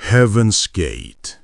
Heaven's Gate.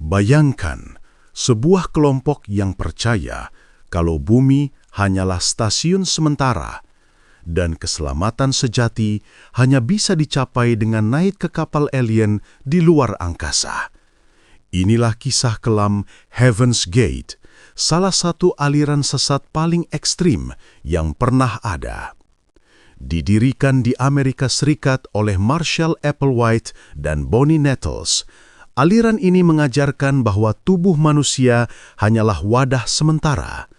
Bayangkan sebuah kelompok yang percaya kalau bumi hanyalah stasiun sementara dan keselamatan sejati hanya bisa dicapai dengan naik ke kapal alien di luar angkasa. Inilah kisah kelam Heaven's Gate, salah satu aliran sesat paling ekstrim yang pernah ada. Didirikan di Amerika Serikat oleh Marshall Applewhite dan Bonnie Nettles, aliran ini mengajarkan bahwa tubuh manusia hanyalah wadah sementara.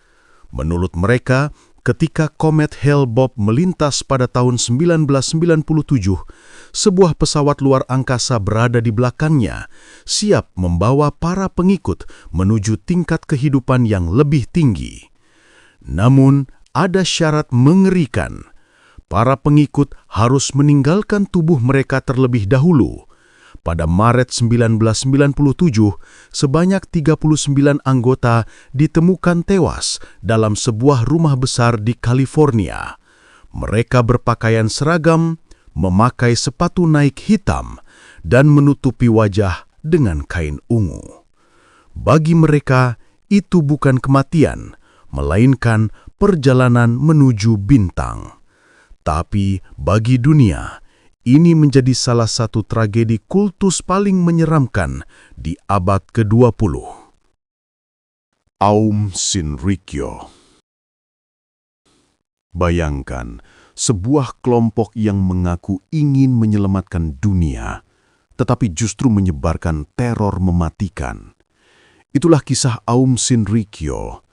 Menurut mereka, ketika komet Hale-Bopp melintas pada tahun 1997, sebuah pesawat luar angkasa berada di belakangnya, siap membawa para pengikut menuju tingkat kehidupan yang lebih tinggi. Namun, ada syarat mengerikan. Para pengikut harus meninggalkan tubuh mereka terlebih dahulu. Pada Maret 1997, sebanyak 39 anggota ditemukan tewas dalam sebuah rumah besar di California. Mereka berpakaian seragam, memakai sepatu naik hitam, dan menutupi wajah dengan kain ungu. Bagi mereka, itu bukan kematian, melainkan perjalanan menuju bintang. Tapi bagi dunia, ini menjadi salah satu tragedi kultus paling menyeramkan di abad ke-20. Aum Shinrikyo. Bayangkan, sebuah kelompok yang mengaku ingin menyelamatkan dunia, tetapi justru menyebarkan teror mematikan. Itulah kisah Aum Shinrikyo,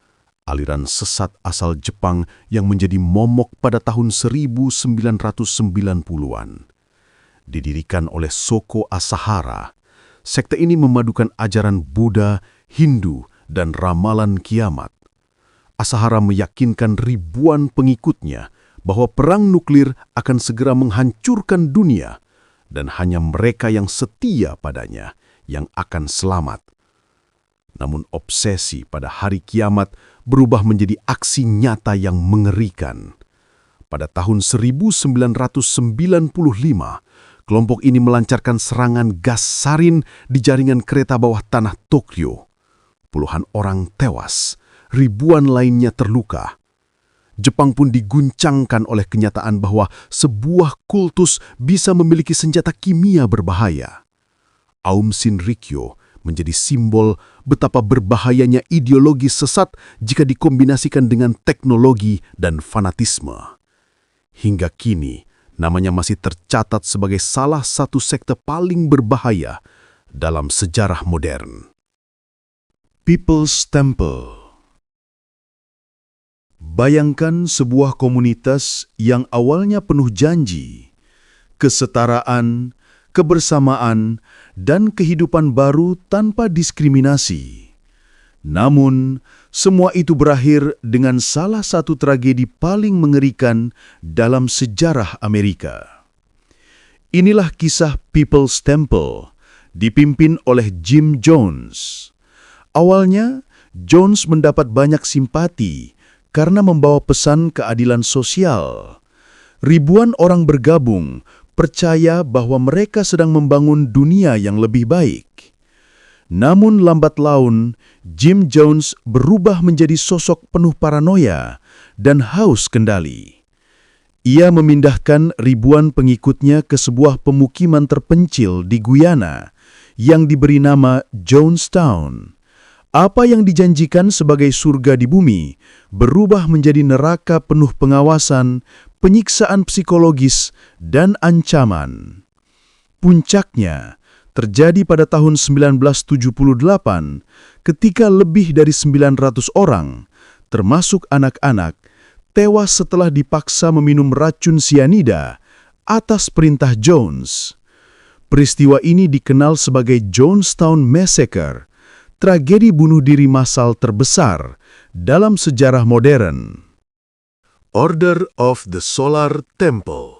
aliran sesat asal Jepang yang menjadi momok pada tahun 1990-an. Didirikan oleh Shoko Asahara, sekte ini memadukan ajaran Buddha, Hindu, dan ramalan kiamat. Asahara meyakinkan ribuan pengikutnya bahwa perang nuklir akan segera menghancurkan dunia dan hanya mereka yang setia padanya yang akan selamat. Namun obsesi pada hari kiamat berubah menjadi aksi nyata yang mengerikan. Pada tahun 1995, kelompok ini melancarkan serangan gas sarin di jaringan kereta bawah tanah Tokyo. Puluhan orang tewas, ribuan lainnya terluka. Jepang pun diguncangkan oleh kenyataan bahwa sebuah kultus bisa memiliki senjata kimia berbahaya. Aum Shinrikyo menjadi simbol betapa berbahayanya ideologi sesat jika dikombinasikan dengan teknologi dan fanatisme. Hingga kini, namanya masih tercatat sebagai salah satu sekte paling berbahaya dalam sejarah modern. People's Temple. Bayangkan sebuah komunitas yang awalnya penuh janji, kesetaraan, kebersamaan, dan kehidupan baru tanpa diskriminasi. Namun, semua itu berakhir dengan salah satu tragedi paling mengerikan dalam sejarah Amerika. Inilah kisah People's Temple, dipimpin oleh Jim Jones. Awalnya, Jones mendapat banyak simpati karena membawa pesan keadilan sosial. Ribuan orang bergabung, percaya bahwa mereka sedang membangun dunia yang lebih baik. Namun lambat laun, Jim Jones berubah menjadi sosok penuh paranoia dan haus kendali. Ia memindahkan ribuan pengikutnya ke sebuah pemukiman terpencil di Guyana yang diberi nama Jonestown. Apa yang dijanjikan sebagai surga di bumi berubah menjadi neraka penuh pengawasan, penyiksaan psikologis, dan ancaman. Puncaknya terjadi pada tahun 1978 ketika lebih dari 900 orang, termasuk anak-anak, tewas setelah dipaksa meminum racun sianida atas perintah Jones. Peristiwa ini dikenal sebagai Jonestown Massacre, tragedi bunuh diri massal terbesar dalam sejarah modern. Order of the Solar Temple.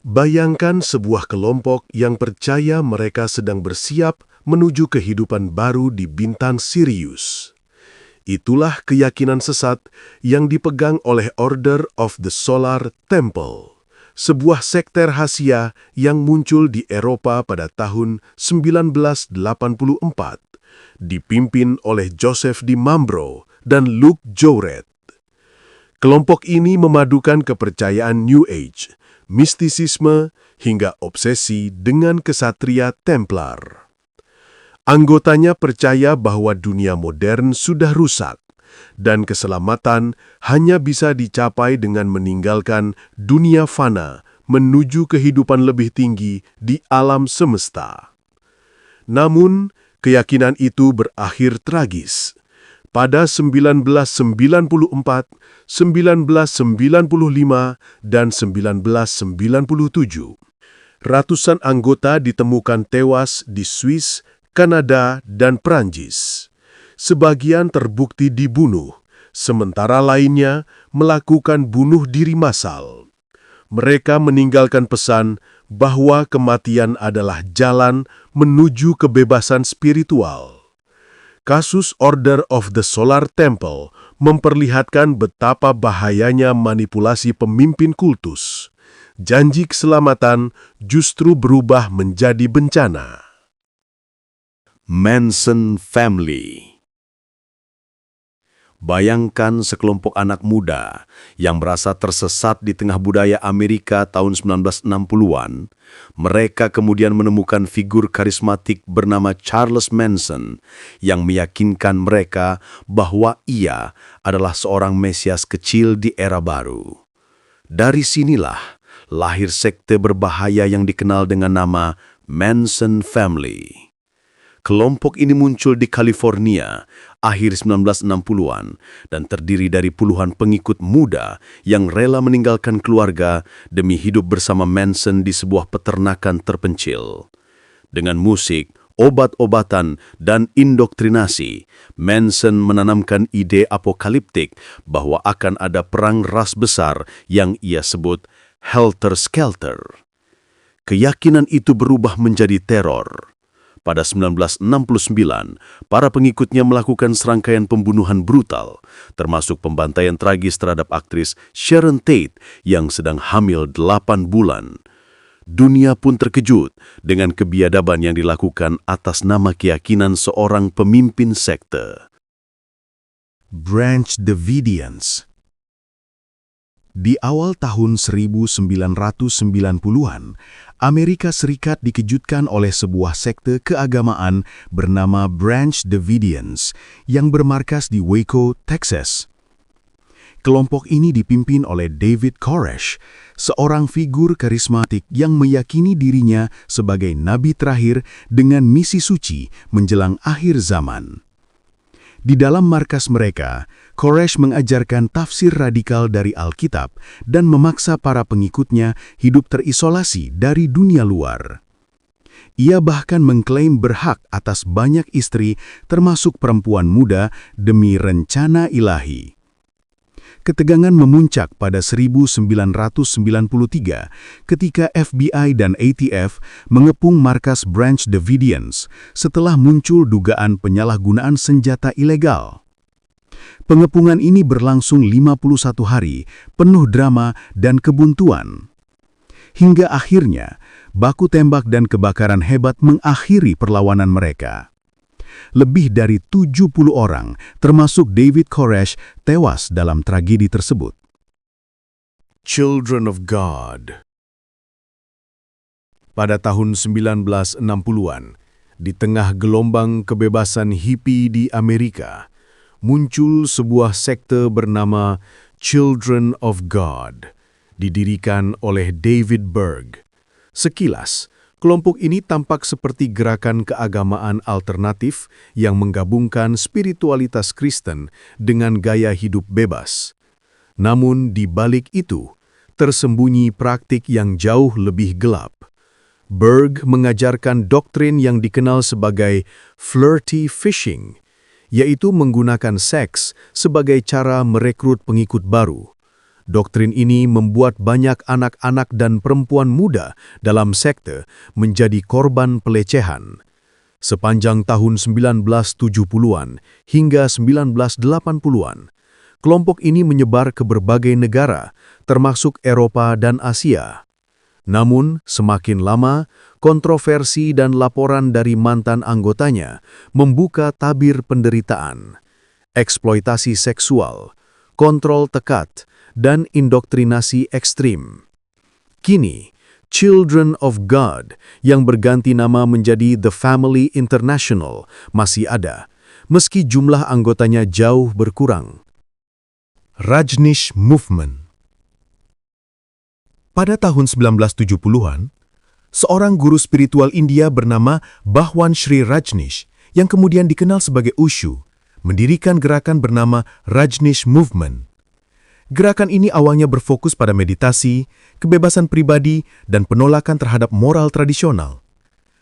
Bayangkan sebuah kelompok yang percaya mereka sedang bersiap menuju kehidupan baru di bintang Sirius. Itulah keyakinan sesat yang dipegang oleh Order of the Solar Temple, sebuah sekte rahasia yang muncul di Eropa pada tahun 1984, dipimpin oleh Joseph Di Mambro dan Luc Jouret. Kelompok ini memadukan kepercayaan New Age, mistisisme, hingga obsesi dengan kesatria Templar. Anggotanya percaya bahwa dunia modern sudah rusak, dan keselamatan hanya bisa dicapai dengan meninggalkan dunia fana menuju kehidupan lebih tinggi di alam semesta. Namun, keyakinan itu berakhir tragis. Pada 1994, 1995, dan 1997, ratusan anggota ditemukan tewas di Swiss, Kanada, dan Prancis. Sebagian terbukti dibunuh, sementara lainnya melakukan bunuh diri massal. Mereka meninggalkan pesan bahwa kematian adalah jalan menuju kebebasan spiritual. Kasus Order of the Solar Temple memperlihatkan betapa bahayanya manipulasi pemimpin kultus. Janji keselamatan justru berubah menjadi bencana. Manson Family. Bayangkan sekelompok anak muda yang merasa tersesat di tengah budaya Amerika tahun 1960-an. Mereka kemudian menemukan figur karismatik bernama Charles Manson yang meyakinkan mereka bahwa ia adalah seorang Mesias kecil di era baru. Dari sinilah lahir sekte berbahaya yang dikenal dengan nama Manson Family. Kelompok ini muncul di California akhir 1960-an dan terdiri dari puluhan pengikut muda yang rela meninggalkan keluarga demi hidup bersama Manson di sebuah peternakan terpencil. Dengan musik, obat-obatan, dan indoktrinasi, Manson menanamkan ide apokaliptik bahwa akan ada perang ras besar yang ia sebut Helter Skelter. Keyakinan itu berubah menjadi teror. Pada 1969, para pengikutnya melakukan serangkaian pembunuhan brutal, termasuk pembantaian tragis terhadap aktris Sharon Tate yang sedang hamil 8 bulan. Dunia pun terkejut dengan kebiadaban yang dilakukan atas nama keyakinan seorang pemimpin sekte. Branch Davidians. Di awal tahun 1990-an, Amerika Serikat dikejutkan oleh sebuah sekte keagamaan bernama Branch Davidians yang bermarkas di Waco, Texas. Kelompok ini dipimpin oleh David Koresh, seorang figur karismatik yang meyakini dirinya sebagai nabi terakhir dengan misi suci menjelang akhir zaman. Di dalam markas mereka, Koresh mengajarkan tafsir radikal dari Alkitab dan memaksa para pengikutnya hidup terisolasi dari dunia luar. Ia bahkan mengklaim berhak atas banyak istri, termasuk perempuan muda, demi rencana ilahi. Ketegangan memuncak pada 1993 ketika FBI dan ATF mengepung markas Branch Davidians setelah muncul dugaan penyalahgunaan senjata ilegal. Pengepungan ini berlangsung 51 hari, penuh drama dan kebuntuan. Hingga akhirnya, baku tembak dan kebakaran hebat mengakhiri perlawanan mereka. Lebih dari 70 orang, termasuk David Koresh, tewas dalam tragedi tersebut. Children of God. Pada tahun 1960-an, di tengah gelombang kebebasan hippie di Amerika, muncul sebuah sekte bernama Children of God, didirikan oleh David Berg. Sekilas, kelompok ini tampak seperti gerakan keagamaan alternatif yang menggabungkan spiritualitas Kristen dengan gaya hidup bebas. Namun di balik itu, tersembunyi praktik yang jauh lebih gelap. Berg mengajarkan doktrin yang dikenal sebagai flirty fishing, yaitu menggunakan seks sebagai cara merekrut pengikut baru. Doktrin ini membuat banyak anak-anak dan perempuan muda dalam sekte menjadi korban pelecehan. Sepanjang tahun 1970-an hingga 1980-an, Kelompok ini menyebar ke berbagai negara, termasuk Eropa dan Asia. Namun, semakin lama, kontroversi dan laporan dari mantan anggotanya membuka tabir penderitaan, eksploitasi seksual, kontrol ketat, dan indoktrinasi ekstrim. Kini, Children of God yang berganti nama menjadi The Family International masih ada, meski jumlah anggotanya jauh berkurang. Rajneesh Movement. Pada tahun 1970-an, seorang guru spiritual India bernama Bhagwan Sri Rajneesh yang kemudian dikenal sebagai Osho, mendirikan gerakan bernama Rajneesh Movement. Gerakan ini awalnya berfokus pada meditasi, kebebasan pribadi, dan penolakan terhadap moral tradisional.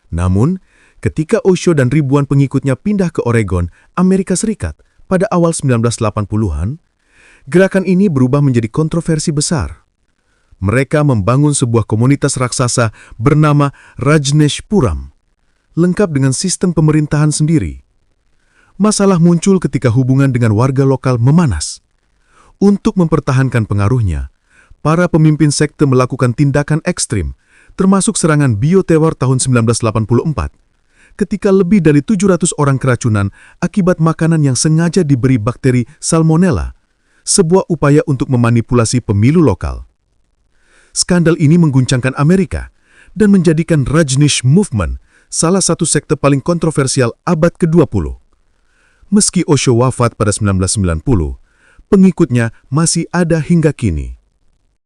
Namun, ketika Osho dan ribuan pengikutnya pindah ke Oregon, Amerika Serikat pada awal 1980-an, gerakan ini berubah menjadi kontroversi besar. Mereka membangun sebuah komunitas raksasa bernama Rajneesh Puram, lengkap dengan sistem pemerintahan sendiri. Masalah muncul ketika hubungan dengan warga lokal memanas. Untuk mempertahankan pengaruhnya, para pemimpin sekte melakukan tindakan ekstrim, termasuk serangan bioteror tahun 1984, ketika lebih dari 700 orang keracunan akibat makanan yang sengaja diberi bakteri Salmonella, sebuah upaya untuk memanipulasi pemilu lokal. Skandal ini mengguncangkan Amerika dan menjadikan Rajneesh Movement salah satu sekte paling kontroversial abad ke-20. Meski Osho wafat pada 1990, pengikutnya masih ada hingga kini.